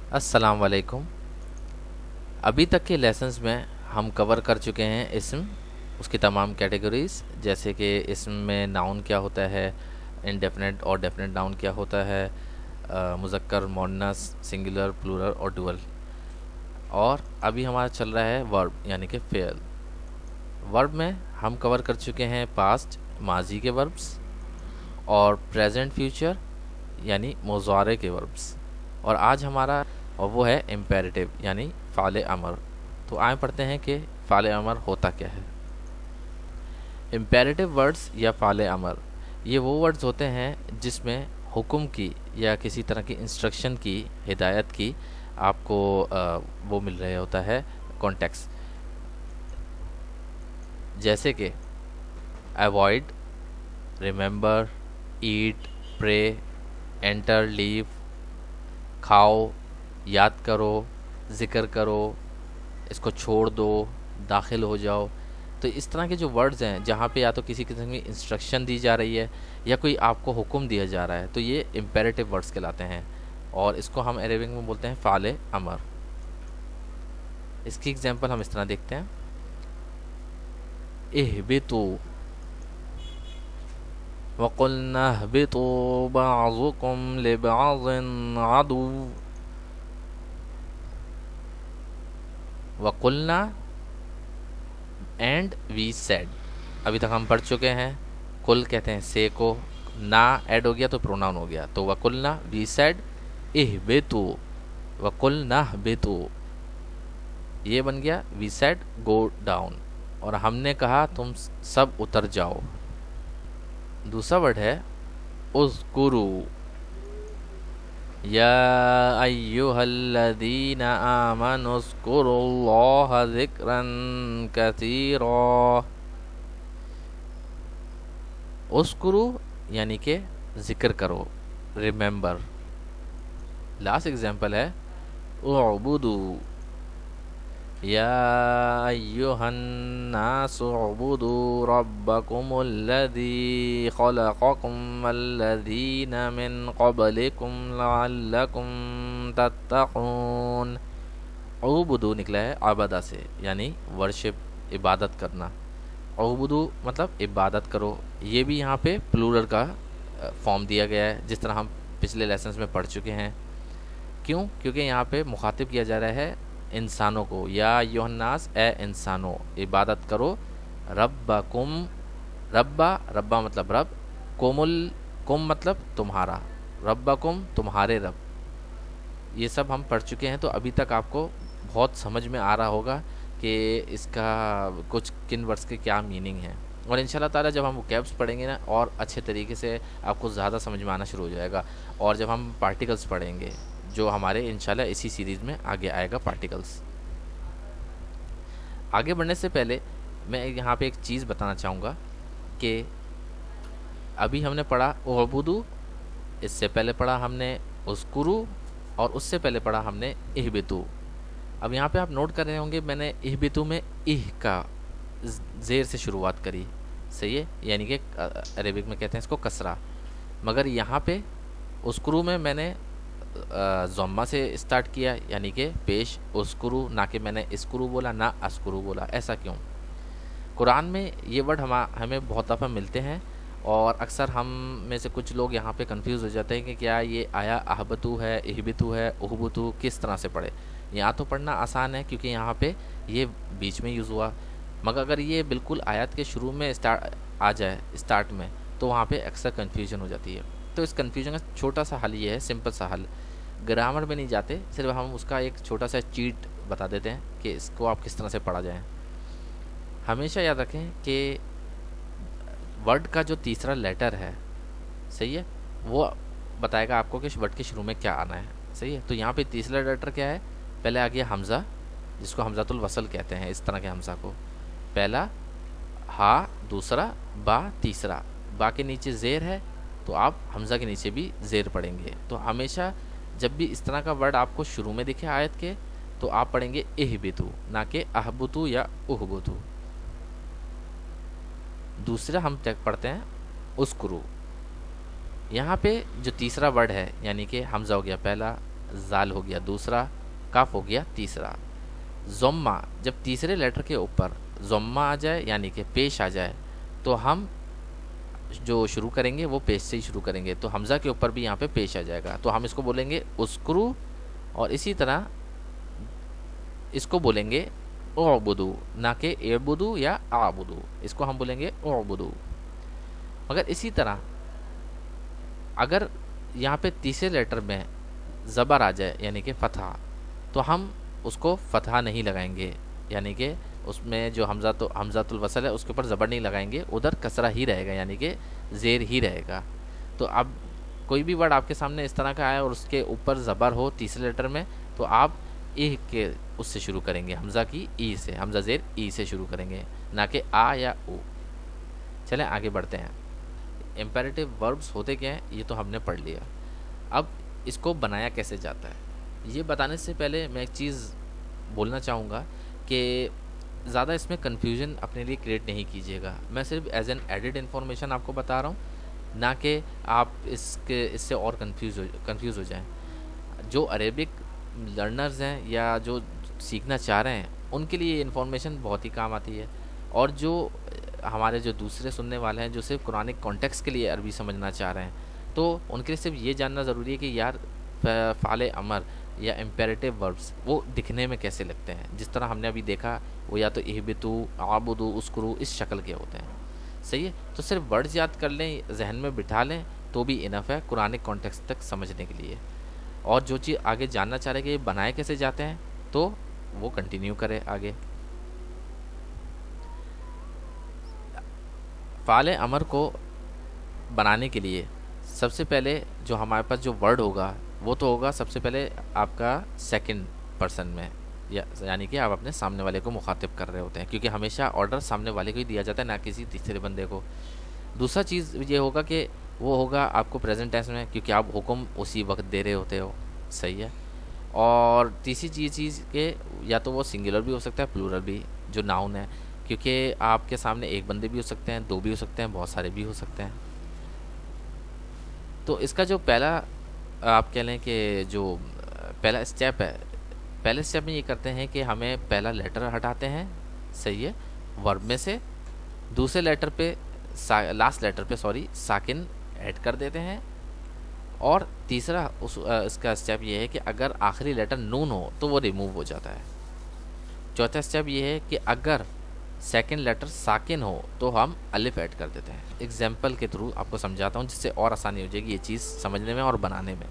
السلام علیکم۔ ابھی تک کے لیسنز میں ہم کور کر چکے ہیں اسم، اس کی تمام کیٹیگریز، جیسے کہ اسم میں ناؤن کیا ہوتا ہے، انڈیفینٹ اور ڈیفینٹ ناؤن کیا ہوتا ہے، مذکر مؤنث سنگولر پلورل اور ڈوئل۔ اور ابھی ہمارا چل رہا ہے ورب یعنی کہ فعل۔ ورب میں ہم کور کر چکے ہیں پاسٹ ماضی کے وربس اور پریزنٹ فیوچر یعنی مضارع کے وربس، اور آج ہمارا اور وہ ہے امپیریٹیو یعنی فعل امر۔ تو آئیں پڑھتے ہیں کہ فعل امر ہوتا کیا ہے۔ امپیریٹیو ورڈز یا فعل امر یہ وہ ورڈز ہوتے ہیں جس میں حکم کی یا کسی طرح کی انسٹرکشن کی، ہدایت کی آپ کو وہ مل رہا ہوتا ہے کانٹیکس، جیسے کہ اوائڈ، ریممبر، ایٹ، پرے، انٹر، لیو، کھاؤ، یاد کرو، ذکر کرو، اس کو چھوڑ دو، داخل ہو جاؤ۔ تو اس طرح کے جو ورڈز ہیں جہاں پہ یا تو کسی قسم کی انسٹرکشن دی جا رہی ہے یا کوئی آپ کو حکم دیا جا رہا ہے، تو یہ امپیریٹیو ورڈز کہلاتے ہیں، اور اس کو ہم عربک میں بولتے ہیں فعل امر۔ اس کی اگزامپل ہم اس طرح دیکھتے ہیں، اہبطوا، وقلنا اہبطوا بعضکم لبعض عدو، وقلنا اینڈ وی سیڈ۔ ابھی تک ہم پڑھ چکے ہیں، کل کہتے ہیں سے کو، نا ایڈ ہو گیا تو پروناؤن ہو گیا، تو وقلنا وی سیڈ اہبطوا، وقلنا اہبطوا یہ بن گیا وی سیڈ گو ڈاؤن، اور ہم نے کہا تم سب اتر جاؤ۔ دوسرا ورڈ ہے اذکروا، یا ایہا الذین آمنوا اذکروا اللہ ذکرا کثیرا۔ اذکروا یعنی کہ ذکر کرو، ریممبر۔ لاسٹ ایگزامپل ہے اعبدوا، یا ایہا الناس اعبدوا ربکم الذی خلقکم والذین من قبلکم لعلکم تتقون۔ اعبدوا نکلا ہے عبادہ سے یعنی ورشپ، عبادت کرنا۔ اعبدوا مطلب عبادت کرو، یہ بھی یہاں پہ پلورل کا فارم دیا گیا ہے جس طرح ہم پچھلے لیسنز میں پڑھ چکے ہیں۔ کیوں؟ کیونکہ یہاں پہ مخاطب کیا جا رہا ہے انسانوں کو، یا ایھا الناس اے انسانوں عبادت کرو، ربکم، ربا مطلب رب، کم مطلب تمہارا، ربکم تمہارے رب۔ یہ سب ہم پڑھ چکے ہیں، تو ابھی تک آپ کو بہت سمجھ میں آ رہا ہوگا کہ اس کا کچھ کن ورڈز کے کیا میننگ ہے، اور ان شاء اللہ تعالیٰ جب ہم وکیبس پڑھیں گے نا اور اچھے طریقے سے آپ کو زیادہ سمجھ میں آنا شروع ہو جائے گا، اور جب ہم پارٹیکلس پڑھیں گے جو ہمارے انشاءاللہ اسی سیریز میں آگے آئے گا پارٹیکلس۔ آگے بڑھنے سے پہلے میں یہاں پہ ایک چیز بتانا چاہوں گا کہ ابھی ہم نے پڑھا اعبدوا، اس سے پہلے پڑھا ہم نے اذکروا، اور اس سے پہلے پڑھا ہم نے اہبطوا۔ اب یہاں پہ آپ نوٹ کر رہے ہوں گے میں نے اہبطوا میں کا زیر سے شروعات کری، صحیح ہے، یعنی کہ عربک میں کہتے ہیں اس کو کسرہ، مگر یہاں پہ اذکروا میں نے ضمہ سے اسٹارٹ کیا، یعنی کہ پیش اذکروا، نہ کہ میں نے اسکرو بولا نہ اسکرو بولا۔ ایسا کیوں؟ قرآن میں یہ ورڈ ہمیں بہت دفعہ ملتے ہیں، اور اکثر ہم میں سے کچھ لوگ یہاں پہ کنفیوز ہو جاتے ہیں کہ کیا یہ آیا اہبطوا ہے، اہبطوا ہے، اہبطوا کس طرح سے پڑھے۔ یہاں تو پڑھنا آسان ہے کیونکہ یہاں پہ یہ بیچ میں یوز ہوا، مگر اگر یہ بالکل آیت کے شروع میں آ جائے اسٹارٹ میں، تو وہاں پہ اکثر کنفیوژن ہو جاتی ہے۔ تو اس کنفیوژن کا چھوٹا سا حل یہ ہے، سمپل سا حل، گرامر میں نہیں جاتے، صرف ہم اس کا ایک چھوٹا سا چیٹ بتا دیتے ہیں کہ اس کو آپ کس طرح سے پڑھا جائے۔ ہمیشہ یاد رکھیں کہ ورڈ کا جو تیسرا لیٹر ہے، صحیح ہے، وہ بتائے گا آپ کو کہ ورڈ کے شروع میں کیا آنا ہے، صحیح ہے۔ تو یہاں پہ تیسرا لیٹر کیا ہے؟ پہلے آ گیا حمزہ، جس کو حمزۃ الوصل کہتے ہیں، اس طرح کے حمزہ کو، پہلا ہا، دوسرا با، تیسرا با کے نیچے زیر ہے تو آپ حمزہ کے نیچے بھی زیر پڑھیں گے۔ تو ہمیشہ جب بھی اس طرح کا ورڈ آپ کو شروع میں دکھے آیت کے، تو آپ پڑھیں گے اہبطوا، نہ کہ اہبطوا یا اہبطوا۔ دوسرا ہم پڑھتے ہیں اذکروا۔ یہاں پہ جو تیسرا ورڈ ہے، یعنی کہ حمزہ ہو گیا پہلا، زال ہو گیا دوسرا، کاف ہو گیا تیسرا. ضمہ جب تیسرے لیٹر کے اوپر ضمہ آ جائے یعنی کہ پیش آ جائے تو ہم جو شروع کریں گے وہ پیش سے ہی شروع کریں گے. تو حمزہ کے اوپر بھی یہاں پہ پیش آ جائے گا تو ہم اس کو بولیں گے اسکرو، اور اسی طرح اس کو بولیں گے اعبدو، نہ کہ اعبدو یا اعبدو، اس کو ہم بولیں گے اعبدو. مگر اسی طرح اگر یہاں پہ تیسرے لیٹر میں زبر آ جائے یعنی کہ فتحہ تو ہم اس کو فتحہ نہیں لگائیں گے، یعنی کہ اس میں جو حمزۃ الوصل ہے اس کے اوپر زبر نہیں لگائیں گے، ادھر کسرہ ہی رہے گا یعنی کہ زیر ہی رہے گا. تو اب کوئی بھی ورڈ آپ کے سامنے اس طرح کا آئے اور اس کے اوپر زبر ہو تیسرے لیٹر میں تو آپ ای کے اس سے شروع کریں گے، حمزہ کی ای سے، حمزہ زیر ای سے شروع کریں گے، نہ کہ آ یا او. چلیں آگے بڑھتے ہیں. امپیریٹیو وربس ہوتے کیا ہیں یہ تو ہم نے پڑھ لیا. اب اس کو بنایا کیسے جاتا ہے یہ بتانے سے پہلے میں ایک چیز بولنا چاہوں گا کہ زیادہ اس میں کنفیوژن اپنے لیے کریٹ نہیں کیجیے گا. میں صرف ایز این ایڈڈ انفارمیشن آپ کو بتا رہا ہوں، نہ کہ آپ اس سے اور کنفیوز ہو جائیں. جو عربک لرنرز ہیں یا جو سیکھنا چاہ رہے ہیں ان کے لیے یہ انفارمیشن بہت ہی کام آتی ہے، اور جو ہمارے جو دوسرے سننے والے ہیں جو صرف قرآنک کانٹیکس کے لیے عربی سمجھنا چاہ رہے ہیں تو ان کے لیے صرف یہ جاننا ضروری ہے کہ یار فعل امر یا امپیریٹیو وربس وہ دکھنے میں کیسے لگتے ہیں. جس طرح ہم نے ابھی دیکھا وہ یا تو اہبتو، عبدو، اسکرو اس شکل کے ہوتے ہیں. صحیح ہے، تو صرف ورڈز یاد کر لیں، ذہن میں بٹھا لیں تو بھی انف ہے قرآنک کانٹیکس تک سمجھنے کے لیے. اور جو چیز آگے جاننا چاہ رہے کہ یہ بنائے کیسے جاتے ہیں تو وہ کنٹینیو کرے آگے. فعل امر کو بنانے کے لیے سب سے پہلے جو ہمارے پاس جو ورڈ ہوگا وہ تو ہوگا سب سے پہلے آپ کا سیکنڈ پرسن میں، یعنی کہ آپ اپنے سامنے والے کو مخاطب کر رہے ہوتے ہیں، کیونکہ ہمیشہ آرڈر سامنے والے کو ہی دیا جاتا ہے نہ کسی تیسرے بندے کو. دوسرا چیز یہ ہوگا کہ وہ ہوگا آپ کو پریزنٹ ٹینس میں کیونکہ آپ حکم اسی وقت دے رہے ہوتے ہو. صحیح ہے. اور تیسری چیز کہ یا تو وہ سنگولر بھی ہو سکتا ہے پلورل بھی جو ناؤن ہے، کیونکہ آپ کے سامنے ایک بندے بھی ہو سکتے ہیں، دو بھی ہو سکتے ہیں، بہت سارے بھی ہو سکتے ہیں. تو اس کا جو پہلا آپ کہہ لیں کہ جو پہلا اسٹیپ ہے، پہلے اسٹیپ میں یہ کرتے ہیں کہ ہمیں پہلا لیٹر ہٹاتے ہیں. صحیح ہے، ورب میں سے دوسرے لیٹر پہ لاسٹ لیٹر پہ ساکن ایڈ کر دیتے ہیں. اور تیسرا اس کا اسٹیپ یہ ہے کہ اگر آخری لیٹر نون ہو تو وہ ریموو ہو جاتا ہے. چوتھا اسٹیپ یہ ہے کہ اگر سیکنڈ لیٹر ساکن ہو تو ہم الف ایڈ کر دیتے ہیں. ایگزامپل کے تھرو آپ کو سمجھاتا ہوں جس سے اور آسانی ہو جائے گی یہ چیز سمجھنے میں اور بنانے میں.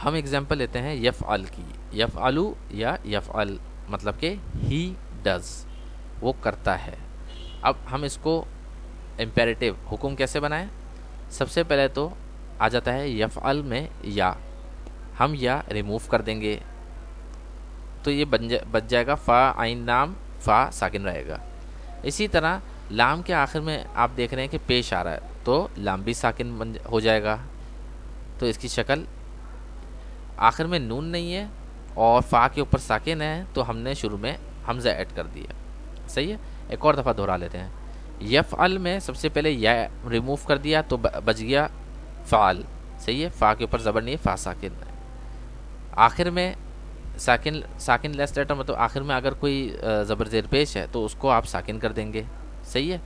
ہم ایگزامپل لیتے ہیں یفعل کی. یفعلو یا یفعل مطلب کہ ہی ڈز، وہ کرتا ہے. اب ہم اس کو امپیریٹیو حکم کیسے بنائیں؟ سب سے پہلے تو آ جاتا ہے یفعل میں یا، ہم یا ریموو کر دیں گے تو یہ بچ جائے گا فا عین لام، فا ساکن رہے گا. اسی طرح لام کے آخر میں آپ دیکھ رہے ہیں کہ پیش آ رہا ہے تو لام بھی ساکن ہو جائے گا. تو اس کی شکل آخر میں نون نہیں ہے اور فا کے اوپر ساکن ہے تو ہم نے شروع میں حمزہ ایڈ کر دیا. صحیح ہے. ایک اور دفعہ دہرا لیتے ہیں. یفعل میں سب سے پہلے یا ریموو کر دیا تو بچ گیا فعل. صحیح ہے، فا کے اوپر زبر نہیں ہے، فا ساکن ہے. آخر میں ساکن لیس لیٹر مطلب آخر میں اگر کوئی زبر زیر پیش ہے تو اس کو آپ ساکن کر دیں گے. صحیح ہے.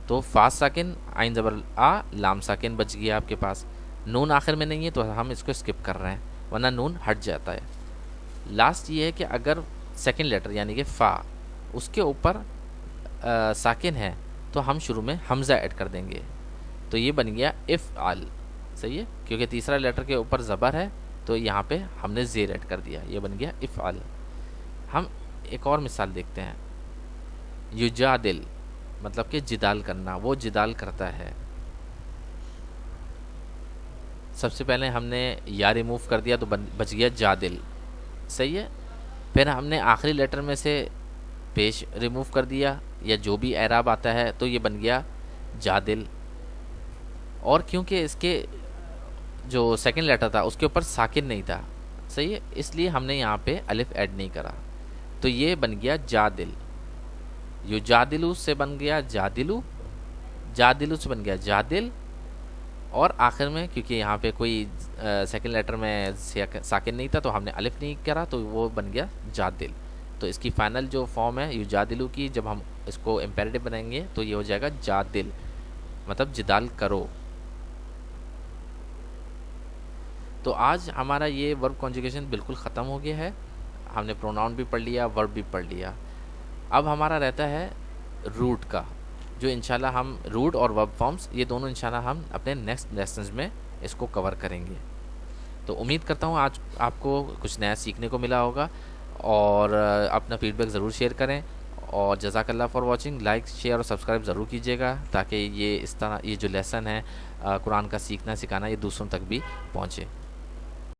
تو فا ساکن، عین زبر آ، لام ساکن بچ گیا آپ کے پاس. نون آخر میں نہیں ہے تو ہم اس کو اسکپ کر رہے ہیں ورنہ نون ہٹ جاتا ہے. لاسٹ یہ ہے کہ اگر سیکنڈ لیٹر یعنی کہ فا اس کے اوپر ساکن ہے تو ہم شروع میں حمزہ ایڈ کر دیں گے تو یہ بن گیا افعل. صحیح ہے، کیونکہ تیسرا لیٹر کے اوپر زبر ہے تو یہاں پہ ہم نے زیر ایڈ کر دیا، یہ بن گیا افعل. ہم ایک اور مثال دیکھتے ہیں. یجادل مطلب کہ جدال کرنا، وہ جدال کرتا ہے. سب سے پہلے ہم نے یا ریموو کر دیا تو بچ گیا جادل. صحیح ہے. پھر ہم نے آخری لیٹر میں سے پیش ریموو کر دیا یا جو بھی اعراب آتا ہے تو یہ بن گیا جادل. اور کیونکہ اس کے جو سیکنڈ لیٹر تھا اس کے اوپر ساکن نہیں تھا، صحیح ہے، اس لیے ہم نے یہاں پہ الف ایڈ نہیں کرا تو یہ بن گیا جادل. یجادلو سے بن گیا جادلو، جادلو سے بن گیا جادل، اور آخر میں کیونکہ یہاں پہ کوئی سیکنڈ لیٹر میں ساکن نہیں تھا تو ہم نے الف نہیں کرا تو وہ بن گیا جادل. تو اس کی فائنل جو فارم ہے یجادلو کی، جب ہم اس کو امپیریٹو بنائیں گے تو یہ ہو جائے گا جادل، مطلب جدال کرو. تو آج ہمارا یہ ورب کانجوگیشن بالکل ختم ہو گیا ہے. ہم نے پروناؤن بھی پڑھ لیا، ورب بھی پڑھ لیا. اب ہمارا رہتا ہے روٹ کا، جو انشاءاللہ ہم روٹ اور ورب فارمز یہ دونوں انشاءاللہ ہم اپنے نیکسٹ لیسنز میں اس کو کور کریں گے. تو امید کرتا ہوں آج آپ کو کچھ نیا سیکھنے کو ملا ہوگا، اور اپنا فیڈ بیک ضرور شیئر کریں. اور جزاک اللہ فار واچنگ. لائک شیئر اور سبسکرائب ضرور کیجیے گا تاکہ یہ اس طرح یہ جو لیسن ہے قرآن کا سیکھنا سکھانا یہ دوسروں تک بھی پہنچے.